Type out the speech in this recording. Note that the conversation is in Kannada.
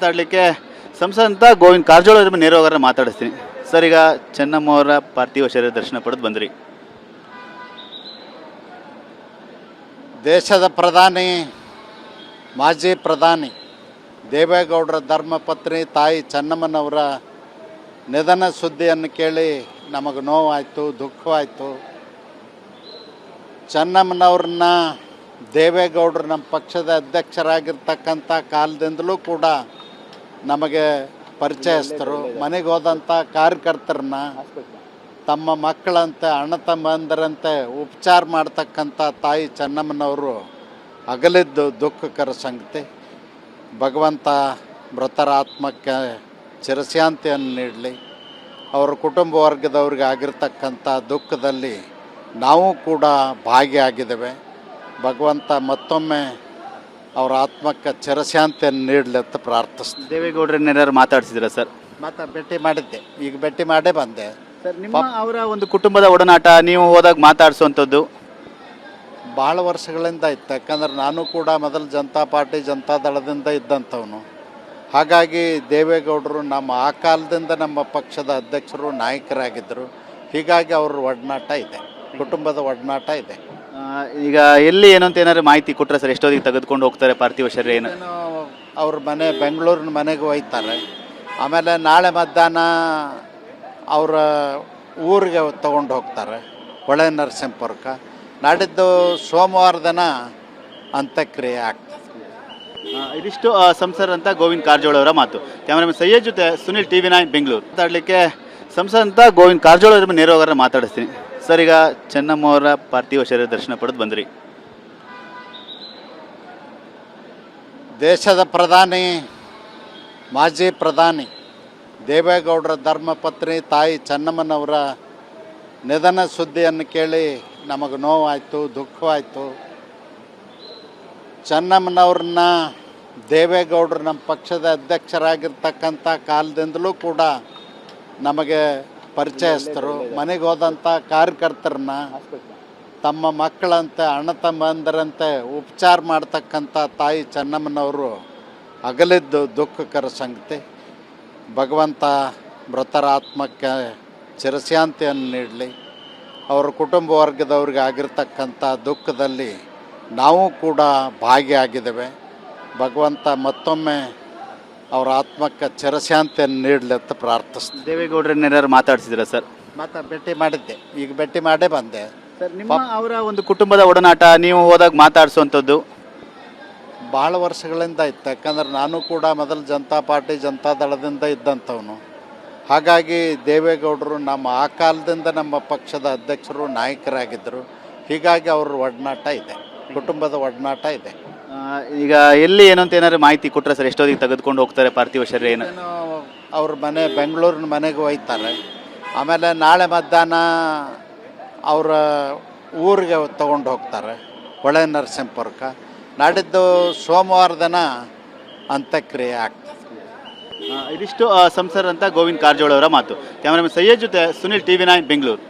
ಮಾತಾಡಲಿಕ್ಕೆ ಸಂಸದ ಗೋವಿಂದ ಕಾರಜೋಳ ಅವರ ನೇರವಾಗಿ ಮಾತಾಡಿಸ್ತೀನಿ. ಸರ್, ಈಗ ಚೆನ್ನಮ್ಮ ಅವರ ಪಾರ್ಥಿವ ಶರೀರ ದರ್ಶನ ಪಡೆದು ಬಂದ್ರಿ. ದೇಶದ ಪ್ರಧಾನಿ, ಮಾಜಿ ಪ್ರಧಾನಿ ದೇವೇಗೌಡರ ಧರ್ಮಪತ್ನಿ ತಾಯಿ ಚೆನ್ನಮ್ಮನವರ ನಿಧನ ಸುದ್ದಿಯನ್ನು ಕೇಳಿ ನಮಗೆ ನೋವಾಯಿತು, ದುಃಖವಾಯಿತು. ಚೆನ್ನಮ್ಮನವ್ರನ್ನ ದೇವೇಗೌಡರು ನಮ್ಮ ಪಕ್ಷದ ಅಧ್ಯಕ್ಷರಾಗಿರ್ತಕ್ಕಂಥ ಕಾಲದಿಂದಲೂ ಕೂಡ ನಮಗೆ ಪರಿಚಯಸ್ಥರು. ಮನೆಗೆ ಹೋದಂಥ ಕಾರ್ಯಕರ್ತರನ್ನ ತಮ್ಮ ಮಕ್ಕಳಂತೆ, ಅಣ್ಣ ತಮ್ಮಂದರಂತೆ ಉಪಚಾರ ಮಾಡ್ತಕ್ಕಂಥ ತಾಯಿ ಚೆನ್ನಮ್ಮನವರು ಅಗಲಿದ್ದು ದುಃಖಕರ ಸಂಗತಿ. ಭಗವಂತ ಮೃತರ ಆತ್ಮಕ್ಕೆ ಚಿರಶಾಂತಿಯನ್ನು ನೀಡಲಿ. ಅವರ ಕುಟುಂಬ ವರ್ಗದವ್ರಿಗೆ ಆಗಿರ್ತಕ್ಕಂಥ ದುಃಖದಲ್ಲಿ ನಾವು ಕೂಡ ಭಾಗಿಯಾಗಿದ್ದೇವೆ. ಭಗವಂತ ಮತ್ತೊಮ್ಮೆ ಅವರ ಆತ್ಮಕ್ಕೆ ಚಿರಶಾಂತಿಯನ್ನು ನೀಡಲಿ ಅಂತ ಪ್ರಾರ್ಥಿಸ್ತೀನಿ. ದೇವೇಗೌಡರನ್ನೇನಾರು ಮಾತಾಡ್ಸಿದ್ರ ಸರ್? ಭೇಟಿ ಮಾಡಿದ್ದೆ, ಈಗ ಭೇಟಿ ಮಾಡೇ ಬಂದೆ. ಸರ್, ನಿಮ್ಮ ಅವರ ಒಂದು ಕುಟುಂಬದ ಒಡನಾಟ ನೀವು ಹೋದಾಗ ಮಾತಾಡಿಸುವಂಥದ್ದು ಭಾಳ ವರ್ಷಗಳಿಂದ ಇತ್ತು. ಯಾಕಂದ್ರೆ ನಾನು ಕೂಡ ಮೊದಲು ಜನತಾ ಪಾರ್ಟಿ, ಜನತಾದಳದಿಂದ ಇದ್ದಂಥವನು. ಹಾಗಾಗಿ ದೇವೇಗೌಡರು ಆ ಕಾಲದಿಂದ ನಮ್ಮ ಪಕ್ಷದ ಅಧ್ಯಕ್ಷರು, ನಾಯಕರಾಗಿದ್ದರು. ಹೀಗಾಗಿ ಅವ್ರ ಒಡನಾಟ ಇದೆ, ಕುಟುಂಬದ ಒಡನಾಟ ಇದೆ. ಈಗ ಎಲ್ಲಿ ಏನು ಅಂತ ಏನಾದ್ರು ಮಾಹಿತಿ ಕೊಟ್ಟರೆ ಸರ್? ಎಷ್ಟೊತ್ತಿಗೆ ತೆಗೆದುಕೊಂಡು ಹೋಗ್ತಾರೆ ಪಾರ್ಥಿವ ಶರೀರ? ಏನು ಅವ್ರ ಮನೆ ಬೆಂಗಳೂರಿನ ಮನೆಗೆ ಒಯ್ತಾರೆ. ಆಮೇಲೆ ನಾಳೆ ಮಧ್ಯಾಹ್ನ ಅವರ ಊರಿಗೆ ತೊಗೊಂಡು ಹೋಗ್ತಾರೆ, ಹೊಳೆ ನರಸಿಂಹಪುರಕ್ಕೆ. ನಾಡಿದ್ದು ಸೋಮವಾರ ದಿನ ಅಂತ್ಯಕ್ರಿಯೆ ಆಗ್ತದೆ. ಇದಿಷ್ಟು ಸಂಸದ ಅಂತ ಗೋವಿಂದ ಕಾರಜೋಳ ಅವರ ಮಾತು. ಕ್ಯಾಮರಾಮನ್ ಸಯ್ಯದ್ ಜೊತೆ ಸುನಿಲ್, TV9 ಬೆಂಗಳೂರು. ಮಾತಾಡಲಿಕ್ಕೆ ಸಂಸದ ಗೋವಿಂದ ಕಾರಜೋಳ ಅವರ ನೇರವಾಗಿ ಮಾತಾಡಿಸ್ತೀನಿ. ಸರ್, ಈಗ ಚೆನ್ನಮ್ಮ ಅವರ ಪಾರ್ಥಿವ ಶರೀರ ದರ್ಶನ ಪಡೆದು ಬಂದ್ರಿ. ದೇಶದ ಪ್ರಧಾನಿ, ಮಾಜಿ ಪ್ರಧಾನಿ ದೇವೇಗೌಡರ ಧರ್ಮಪತ್ನಿ ತಾಯಿ ಚೆನ್ನಮ್ಮನವರ ನಿಧನ ಸುದ್ದಿಯನ್ನು ಕೇಳಿ ನಮಗೆ ನೋವಾಯಿತು, ದುಃಖವಾಯಿತು. ಚೆನ್ನಮ್ಮನವ್ರನ್ನ ದೇವೇಗೌಡರು ನಮ್ಮ ಪಕ್ಷದ ಅಧ್ಯಕ್ಷರಾಗಿರ್ತಕ್ಕಂಥ ಕಾಲದಿಂದಲೂ ಕೂಡ ನಮಗೆ ಪರಿಚಯಸ್ಥರು. ಮನೆಗೆ ಹೋದಂಥ ಕಾರ್ಯಕರ್ತರನ್ನ ತಮ್ಮ ಮಕ್ಕಳಂತೆ, ಅಣ್ಣ ತಮ್ಮಂದರಂತೆ ಉಪಚಾರ ಮಾಡ್ತಕ್ಕಂಥ ತಾಯಿ ಚೆನ್ನಮ್ಮನವರು ಅಗಲಿದ್ದು ದುಃಖಕರ ಸಂಗತಿ. ಭಗವಂತ ಮೃತರ ಆತ್ಮಕ್ಕೆ ಚಿರಶಾಂತಿಯನ್ನು ನೀಡಲಿ. ಅವರ ಕುಟುಂಬ ವರ್ಗದವ್ರಿಗೆ ಆಗಿರ್ತಕ್ಕಂಥ ದುಃಖದಲ್ಲಿ ನಾವು ಕೂಡ ಭಾಗಿಯಾಗಿದ್ದೇವೆ. ಭಗವಂತ ಮತ್ತೊಮ್ಮೆ ಅವರ ಆತ್ಮಕ್ಕೆ ಚಿರಶಾಂತಿಯನ್ನು ನೀಡಲಿ ಅಂತ ಪ್ರಾರ್ಥಿಸ್ತೀನಿ. ದೇವೇಗೌಡರನ್ನೇನಾರು ಮಾತಾಡ್ಸಿದ್ರ ಸರ್? ಭೇಟಿ ಮಾಡಿದ್ದೆ, ಈಗ ಭೇಟಿ ಮಾಡೇ ಬಂದೆ. ಸರ್, ನಿಮ್ಮ ಅವರ ಒಂದು ಕುಟುಂಬದ ಒಡನಾಟ ನೀವು ಹೋದಾಗ ಮಾತಾಡಿಸುವಂಥದ್ದು ಭಾಳ ವರ್ಷಗಳಿಂದ ಇತ್ತು. ಯಾಕಂದ್ರೆ ನಾನು ಕೂಡ ಮೊದಲು ಜನತಾ ಪಾರ್ಟಿ, ಜನತಾದಳದಿಂದ ಇದ್ದಂಥವನು. ಹಾಗಾಗಿ ದೇವೇಗೌಡರು ಆ ಕಾಲದಿಂದ ನಮ್ಮ ಪಕ್ಷದ ಅಧ್ಯಕ್ಷರು, ನಾಯಕರಾಗಿದ್ದರು. ಹೀಗಾಗಿ ಅವ್ರ ಒಡನಾಟ ಇದೆ, ಕುಟುಂಬದ ಒಡನಾಟ ಇದೆ. ಈಗ ಎಲ್ಲಿ ಏನು ಅಂತ ಏನಾದ್ರು ಮಾಹಿತಿ ಕೊಟ್ಟರೆ ಸರ್? ಎಷ್ಟೊತ್ತಿಗೆ ತೆಗೆದುಕೊಂಡು ಹೋಗ್ತಾರೆ ಪಾರ್ಥಿವ ಶರೀರ? ಏನು ಅವ್ರ ಮನೆ ಬೆಂಗಳೂರಿನ ಮನೆಗೆ ಒಯ್ತಾರೆ. ಆಮೇಲೆ ನಾಳೆ ಮಧ್ಯಾಹ್ನ ಅವರ ಊರಿಗೆ ತೊಗೊಂಡು ಹೋಗ್ತಾರೆ, ಹೊಳೆ ನರಸಿಂಹಪುರಕ್ಕೆ. ನಾಡಿದ್ದು ಸೋಮವಾರ ದಿನ ಅಂತ್ಯಕ್ರಿಯೆ ಆಗ್ತದೆ. ಇದಿಷ್ಟು ಸಂಸದ ಅಂತ ಗೋವಿಂದ ಕಾರಜೋಳ ಅವರ ಮಾತು. ಕ್ಯಾಮರಾಮನ್ ಸಯ್ಯದ್ ಜೊತೆ ಸುನಿಲ್, TV9 ಬೆಂಗಳೂರು.